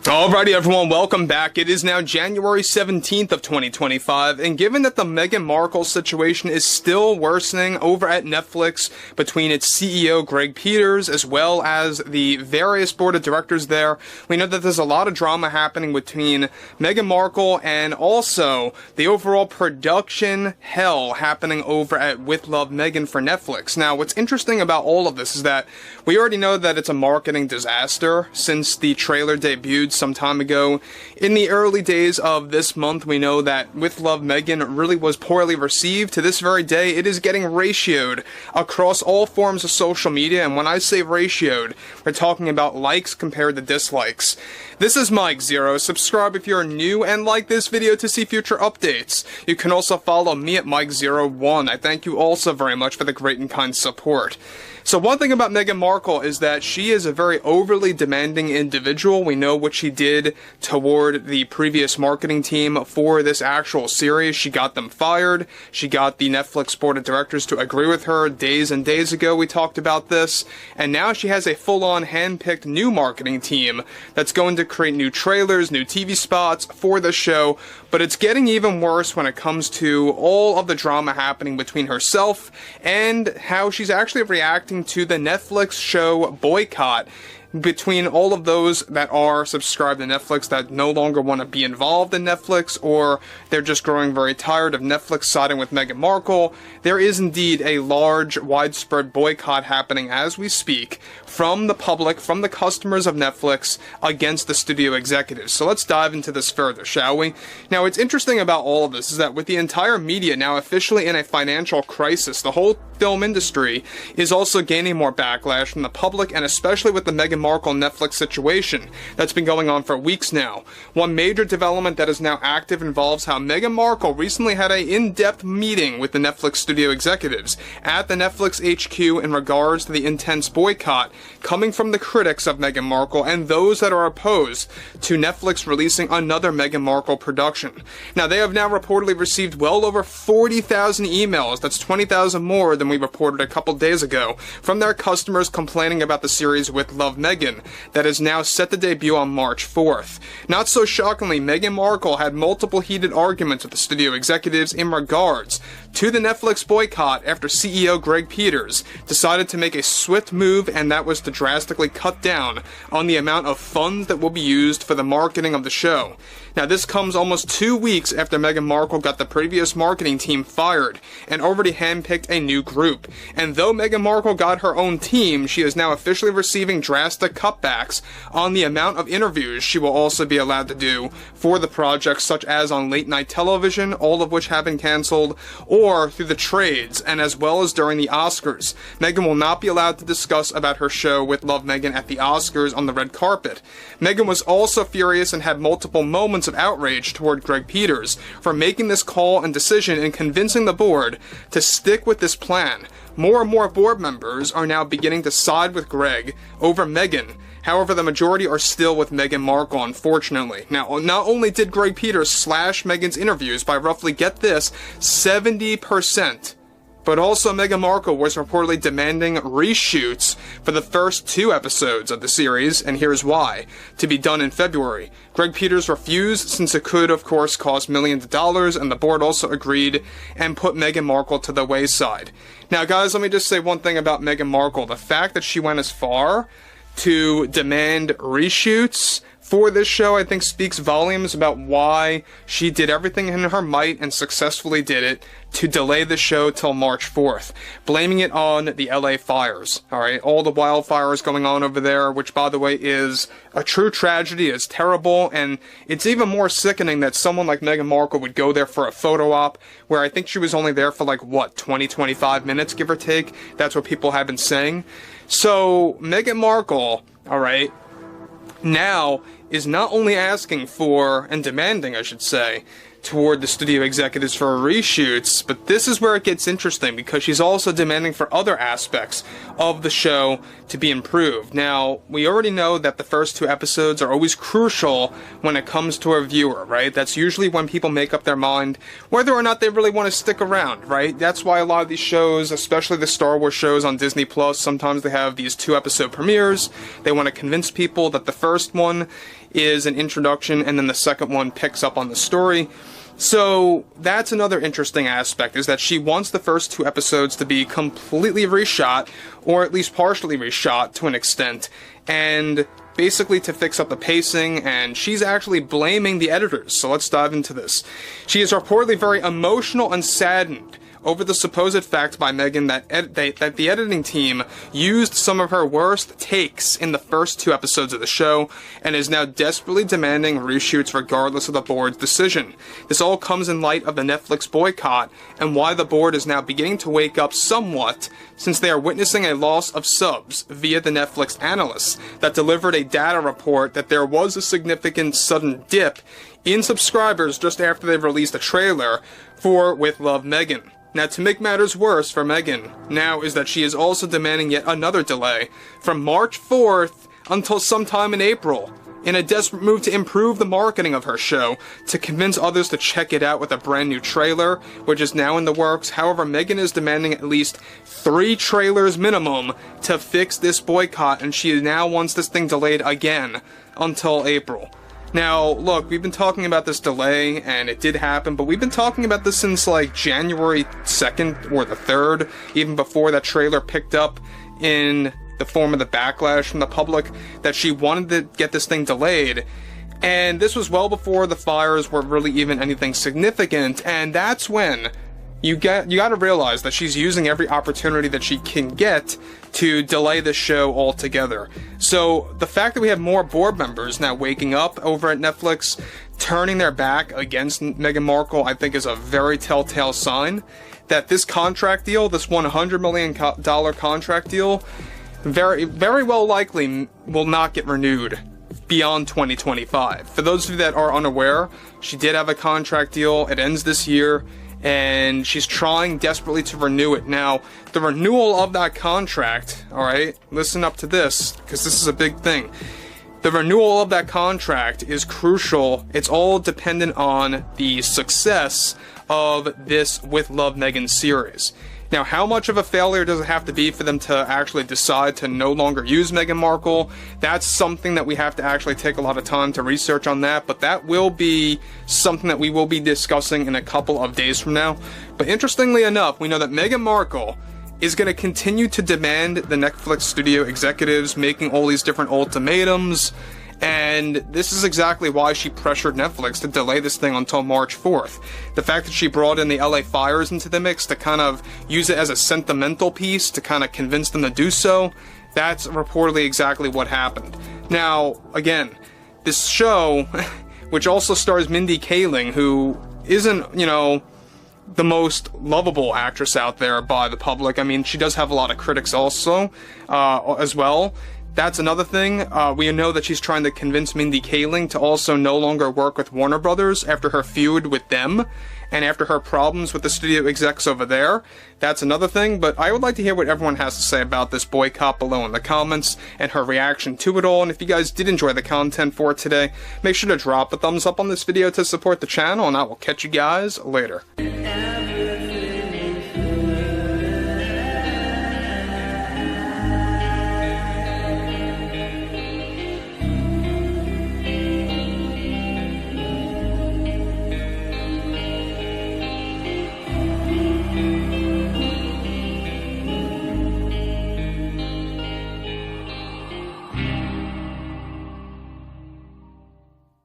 Alrighty everyone, welcome back. It is now January 17th of 2025, and given that the Meghan Markle situation is still worsening over at Netflix between its CEO Greg Peters as well as the various board of directors there, we know that there's a lot of drama happening between Meghan Markle and also the overall production hell happening over at With Love Meghan for Netflix. Now, what's interesting about all of this is that we already know that it's a marketing disaster since the trailer debuted some time ago. In the early days of this month, we know that With Love Meghan really was poorly received. To this very day, it is getting ratioed across all forms of social media, and when I say ratioed, we're talking about likes compared to dislikes. This is Mike Zero. Subscribe if you're new and like this video to see future updates. You can also follow me at Mike01. I thank you also very much for the great and kind support. So one thing about Meghan Markle is that she is a very overly demanding individual. We know what she did toward the previous marketing team for this actual series. She got them fired. She got the Netflix board of directors to agree with her days and days ago. We talked about this. And now she has a full-on hand-picked new marketing team that's going to create new trailers, new TV spots for the show. But it's getting even worse when it comes to all of the drama happening between herself and how she's actually reacting to the Netflix show boycott between all of those that are subscribed to Netflix that no longer want to be involved in Netflix, or they're just growing very tired of Netflix siding with Meghan Markle. There is indeed a large, widespread boycott happening as we speak from the public, from the customers of Netflix against the studio executives. So let's dive into this further, shall we? Now, what's interesting about all of this is that with the entire media now officially in a financial crisis, the whole film industry is also gaining more backlash from the public, and especially with the Meghan Markle Netflix situation that's been going on for weeks now. One major development that is now active involves how Meghan Markle recently had an in-depth meeting with the Netflix studio executives at the Netflix HQ in regards to the intense boycott coming from the critics of Meghan Markle and those that are opposed to Netflix releasing another Meghan Markle production. Now, they have now reportedly received well over 40,000 emails, that's 20,000 more than we reported a couple days ago, from their customers complaining about the series With Love Meghan that is now set to debut on March 4th. Not so shockingly, Meghan Markle had multiple heated arguments with the studio executives in regards to the Netflix boycott after CEO Greg Peters decided to make a swift move, and that was to drastically cut down on the amount of funds that will be used for the marketing of the show. Now, this comes almost 2 weeks after Meghan Markle got the previous marketing team fired and already handpicked a new group. And though Meghan Markle got her own team, she is now officially receiving drastic cutbacks on the amount of interviews she will also be allowed to do for the project, such as on late night television, all of which have been cancelled, or through the trades, and as well as during the Oscars. Meghan will not be allowed to discuss about her show With Love Meghan at the Oscars on the red carpet. Meghan was also furious and had multiple moments of outrage toward Greg Peters for making this call and decision and convincing the board to stick with this plan. More and more board members are now beginning to side with Greg over Meghan. However, the majority are still with Meghan Markle, unfortunately. Now, not only did Greg Peters slash Meghan's interviews by roughly, get this, 70%, but also Meghan Markle was reportedly demanding reshoots for the first 2 episodes of the series, and here's why, to be done in February. Greg Peters refused since it could, of course, cost millions of dollars, and the board also agreed and put Meghan Markle to the wayside. Now, guys, let me just say one thing about Meghan Markle. The fact that she went as far to demand reshoots for this show, I think, speaks volumes about why she did everything in her might and successfully did it to delay the show till March 4th, blaming it on the LA fires, alright? All the wildfires going on over there, which, by the way, is a true tragedy, is terrible, and it's even more sickening that someone like Meghan Markle would go there for a photo op, where I think she was only there for, 25 minutes, give or take? That's what people have been saying. So, Meghan Markle, alright, now is not only asking for, and demanding, I should say, toward the studio executives for reshoots, but this is where it gets interesting, because she's also demanding for other aspects of the show to be improved. Now, we already know that the first 2 episodes are always crucial when it comes to a viewer, right? That's usually when people make up their mind whether or not they really want to stick around, right? That's why a lot of these shows, especially the Star Wars shows on Disney Plus, sometimes they have these 2-episode premieres. They want to convince people that the first one is an introduction, and then the second one picks up on the story. So that's another interesting aspect, is that she wants the first 2 episodes to be completely reshot, or at least partially reshot to an extent, and basically to fix up the pacing, and she's actually blaming the editors. So let's dive into this. She is reportedly very emotional and saddened over the supposed fact by Meghan that the editing team used some of her worst takes in the first 2 episodes of the show, and is now desperately demanding reshoots regardless of the board's decision. This all comes in light of the Netflix boycott, and why the board is now beginning to wake up somewhat, since they are witnessing a loss of subs via the Netflix analysts that delivered a data report that there was a significant sudden dip in subscribers just after they released a trailer for With Love, Meghan. Now, to make matters worse for Meghan now is that she is also demanding yet another delay from March 4th until sometime in April, in a desperate move to improve the marketing of her show, to convince others to check it out with a brand new trailer, which is now in the works. However, Meghan is demanding at least 3 trailers minimum to fix this boycott, and she now wants this thing delayed again until April. Now, look, we've been talking about this delay, and it did happen, but we've been talking about this since, like, January 2nd or the 3rd, even before that trailer picked up in the form of the backlash from the public, that she wanted to get this thing delayed. And this was well before the fires were really even anything significant, and that's when you gotta realize that she's using every opportunity that she can get to delay the show altogether. So the fact that we have more board members now waking up over at Netflix, turning their back against Meghan Markle, I think is a very telltale sign that this contract deal, this $100 million contract deal, very, very well likely will not get renewed beyond 2025. For those of you that are unaware, she did have a contract deal. It ends this year, and she's trying desperately to renew it. Now, the renewal of that contract, alright, listen up to this, because this is a big thing. The renewal of that contract is crucial. It's all dependent on the success of this With Love, Meghan series. Now, how much of a failure does it have to be for them to actually decide to no longer use Meghan Markle? That's something that we have to actually take a lot of time to research on that, but that will be something that we will be discussing in a couple of days from now. But interestingly enough, we know that Meghan Markle is going to continue to demand the Netflix studio executives making all these different ultimatums, and this is exactly why she pressured Netflix to delay this thing until March 4th. The fact that she brought in the LA fires into the mix to kind of use it as a sentimental piece to kind of convince them to do so, that's reportedly exactly what happened. Now, again, this show, which also stars Mindy Kaling, who isn't, you know, the most lovable actress out there by the public. I mean, she does have a lot of critics also, as well. That's another thing. We know that she's trying to convince Mindy Kaling to also no longer work with Warner Brothers after her feud with them, and after her problems with the studio execs over there. That's another thing, but I would like to hear what everyone has to say about this boycott below in the comments, and her reaction to it all. And if you guys did enjoy the content for today, make sure to drop a thumbs up on this video to support the channel, and I will catch you guys later.